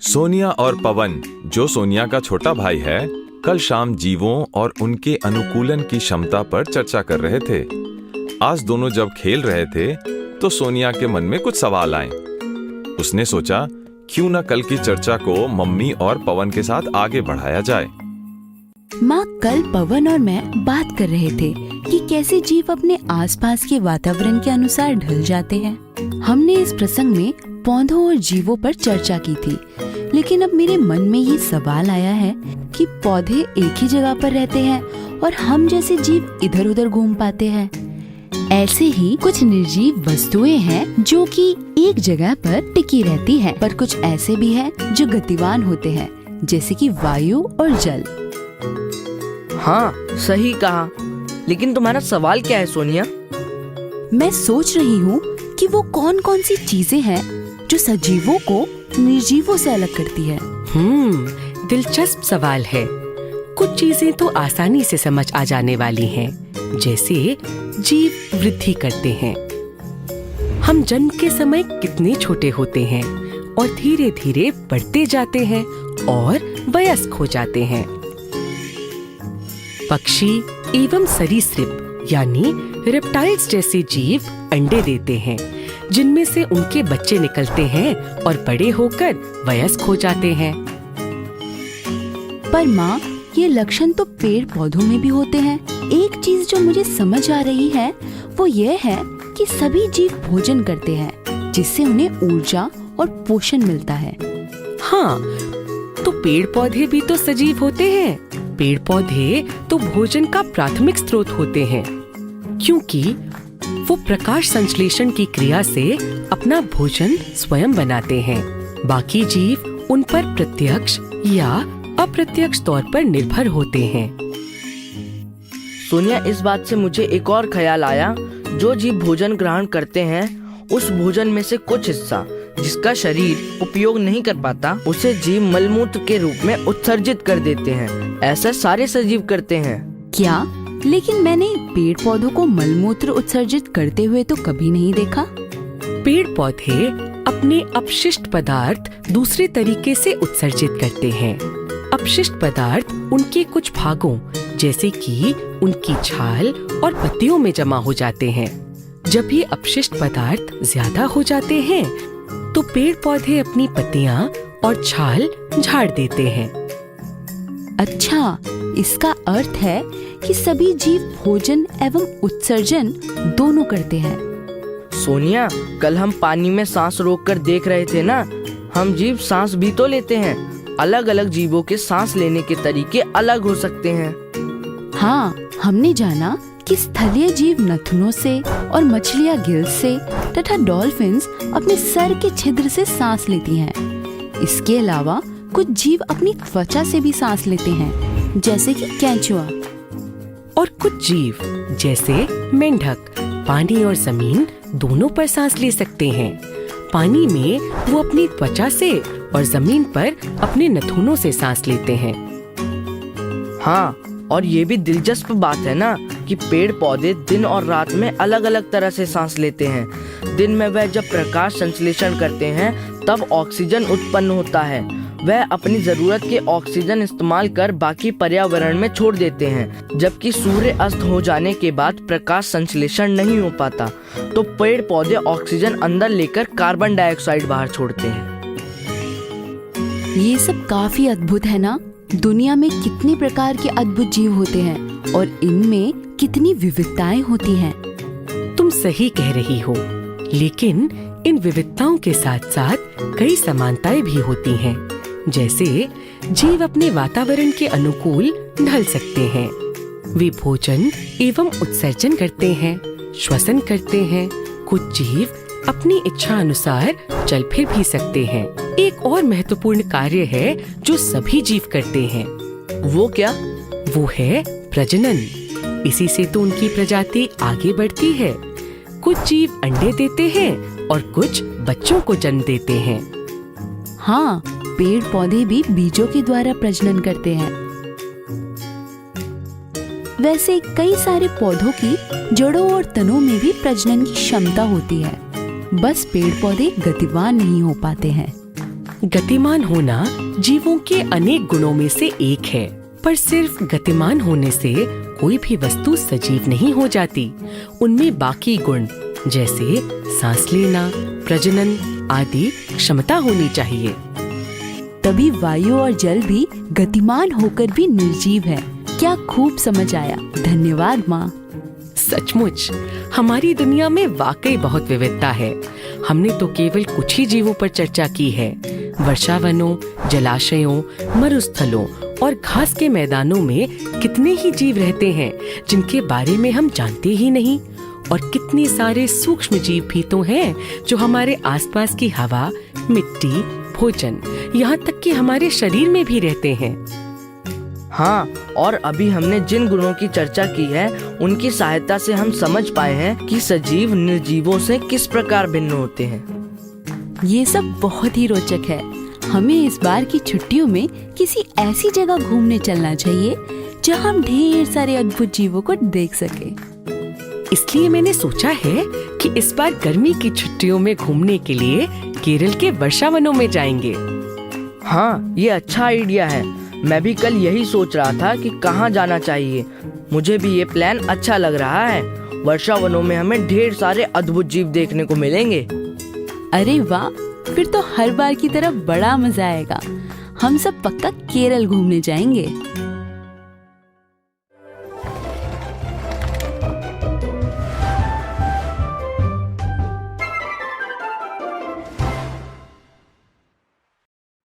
सोनिया और पवन, जो सोनिया का छोटा भाई है, कल शाम जीवों और उनके अनुकूलन की क्षमता पर चर्चा कर रहे थे। आज दोनों जब खेल रहे थे तो सोनिया के मन में कुछ सवाल आए। उसने सोचा, क्यों न कल की चर्चा को मम्मी और पवन के साथ आगे बढ़ाया जाए। माँ, कल पवन और मैं बात कर रहे थे कि कैसे जीव अपने आसपास के वातावरण के अनुसार ढल जाते हैं। हमने इस प्रसंग में पौधों और जीवों पर चर्चा की थी, लेकिन अब मेरे मन में ये सवाल आया है कि पौधे एक ही जगह पर रहते हैं और हम जैसे जीव इधर उधर घूम पाते हैं। ऐसे ही कुछ निर्जीव वस्तुएं हैं जो कि एक जगह पर टिकी रहती हैं, पर कुछ ऐसे भी हैं जो गतिवान होते हैं, जैसे कि वायु और जल। हाँ, सही कहा। लेकिन तुम्हारा सवाल क्या है सोनिया? मैं सोच रही हूँ कि वो कौन कौन सी चीजें हैं जो सजीवों को निर्जीवों से अलग करती है। दिलचस्प सवाल है। कुछ चीजें तो आसानी से समझ आ जाने वाली हैं, जैसे जीव वृद्धि करते हैं। हम जन्म के समय कितने छोटे होते हैं और धीरे धीरे बढ़ते जाते हैं और वयस्क हो जाते हैं। पक्षी एवं सरीसृप यानी रेप्टाइल्स जैसे जीव अंडे देते हैं, जिनमें से उनके बच्चे निकलते हैं और बड़े होकर वयस्क हो जाते हैं। पर माँ, ये लक्षण तो पेड़ पौधों में भी होते हैं। एक चीज जो मुझे समझ आ रही है वो ये है कि सभी जीव भोजन करते हैं, जिससे उन्हें ऊर्जा और पोषण मिलता है। हाँ, तो पेड़ पौधे भी तो सजीव होते हैं। पेड़ पौधे तो भोजन का प्राथमिक स्रोत होते हैं, क्योंकि वो प्रकाश संश्लेषण की क्रिया से अपना भोजन स्वयं बनाते हैं। बाकी जीव उन पर प्रत्यक्ष या अप्रत्यक्ष तौर पर निर्भर होते हैं। सोनिया, इस बात से मुझे एक और ख्याल आया। जो जीव भोजन ग्रहण करते हैं, उस भोजन में से कुछ हिस्सा जिसका शरीर उपयोग नहीं कर पाता, उसे जीव मलमूत्र के रूप में उत्सर्जित कर देते हैं। ऐसा सारे सजीव करते हैं। क्या? लेकिन मैंने पेड़ पौधों को मलमूत्र उत्सर्जित करते हुए तो कभी नहीं देखा। पेड़ पौधे अपने अपशिष्ट पदार्थ दूसरे तरीके से उत्सर्जित करते हैं। अपशिष्ट पदार्थ उनके कुछ भागों, जैसे कि उनकी छाल और पत्तियों में जमा हो जाते हैं। जब ये अपशिष्ट पदार्थ ज्यादा हो जाते हैं, तो पेड़ पौधे अपनी पत्तियां और छाल झाड़ देते हैं। अच्छा, इसका अर्थ है कि सभी जीव भोजन एवं उत्सर्जन दोनों करते हैं। सोनिया, कल हम पानी में सांस रोककर देख रहे थे ना। हम जीव सांस भी तो लेते हैं। अलग अलग जीवों के सांस लेने के तरीके अलग हो सकते हैं। हाँ, हमने जाना कि स्थलीय जीव नथुनों से और मछलियाँ गिल्स से तथा डॉल्फिन्स अपने सर के छिद्र से सांस लेती हैं। इसके अलावा कुछ जीव अपनी त्वचा से भी सांस लेते हैं, जैसे कि केंचुआ। और कुछ जीव जैसे मेंढक पानी और जमीन दोनों पर सांस ले सकते हैं। पानी में वो अपनी त्वचा से और जमीन पर अपने नथुनों से सांस लेते हैं। हाँ, और ये भी दिलचस्प बात है ना कि पेड़ पौधे दिन और रात में अलग अलग तरह से सांस लेते हैं। दिन में वह जब प्रकाश संश्लेषण करते हैं, तब ऑक्सीजन उत्पन्न होता है। वह अपनी जरूरत के ऑक्सीजन इस्तेमाल कर बाकी पर्यावरण में छोड़ देते हैं। जबकि सूर्य अस्त हो जाने के बाद प्रकाश संश्लेषण नहीं हो पाता, तो पेड़ पौधे ऑक्सीजन अंदर लेकर कार्बन डाइऑक्साइड बाहर छोड़ते हैं। ये सब काफी अद्भुत है ना। दुनिया में कितने प्रकार के अद्भुत जीव होते हैं और इनमें कितनी विविधताएं होती हैं। तुम सही कह रही हो, लेकिन इन विविधताओं के साथ साथ कई समानताएं भी होती हैं। जैसे जीव अपने वातावरण के अनुकूल ढल सकते हैं। वे भोजन एवं उत्सर्जन करते हैं, श्वसन करते हैं। कुछ जीव अपनी इच्छा अनुसार चल फिर भी सकते हैं। एक और महत्वपूर्ण कार्य है जो सभी जीव करते हैं। वो क्या? वो है प्रजनन। इसी से तो उनकी प्रजाति आगे बढ़ती है। कुछ जीव अंडे देते हैं और कुछ बच्चों को जन्म देते हैं। हाँ, पेड़ पौधे भी बीजों के द्वारा प्रजनन करते हैं। वैसे कई सारे पौधों की जड़ों और तनों में भी प्रजनन की क्षमता होती है, बस पेड़ पौधे गतिवान नहीं हो पाते हैं। गतिमान होना जीवों के अनेक गुणों में से एक है, पर सिर्फ गतिमान होने से कोई भी वस्तु सजीव नहीं हो जाती। उनमें बाकी गुण जैसे सांस लेना, प्रजनन आदि क्षमता होनी चाहिए। तभी वायु और जल भी गतिमान होकर भी निर्जीव है। क्या खूब समझ आया, धन्यवाद माँ। सचमुच हमारी दुनिया में वाकई बहुत विविधता है। हमने तो केवल कुछ ही जीवों पर चर्चा की है। वर्षावनों, जलाशयों, मरुस्थलों और घास के मैदानों में कितने ही जीव रहते हैं जिनके बारे में हम जानते ही नहीं। और कितने सारे सूक्ष्म जीव भी तो हैं जो हमारे आसपास की हवा, मिट्टी, भोजन, यहाँ तक कि हमारे शरीर में भी रहते हैं। हाँ, और अभी हमने जिन गुणों की चर्चा की है उनकी सहायता से हम समझ पाए हैं कि सजीव निर्जीवों से किस प्रकार भिन्न होते हैं। ये सब बहुत ही रोचक है। हमें इस बार की छुट्टियों में किसी ऐसी जगह घूमने चलना चाहिए जहाँ हम ढेर सारे अद्भुत जीवों को देख सके। इसलिए मैंने सोचा है कि इस बार गर्मी की छुट्टियों में घूमने के लिए केरल के वर्षावनों में जाएंगे। हाँ, ये अच्छा आइडिया है। मैं भी कल यही सोच रहा था कि कहाँ जाना चाहिए। मुझे भी ये प्लान अच्छा लग रहा है। वर्षावनों में हमें ढेर सारे अद्भुत जीव देखने को मिलेंगे। अरे वाह, फिर तो हर बार की तरह बड़ा मजा आएगा। हम सब पक्का केरल घूमने जाएंगे।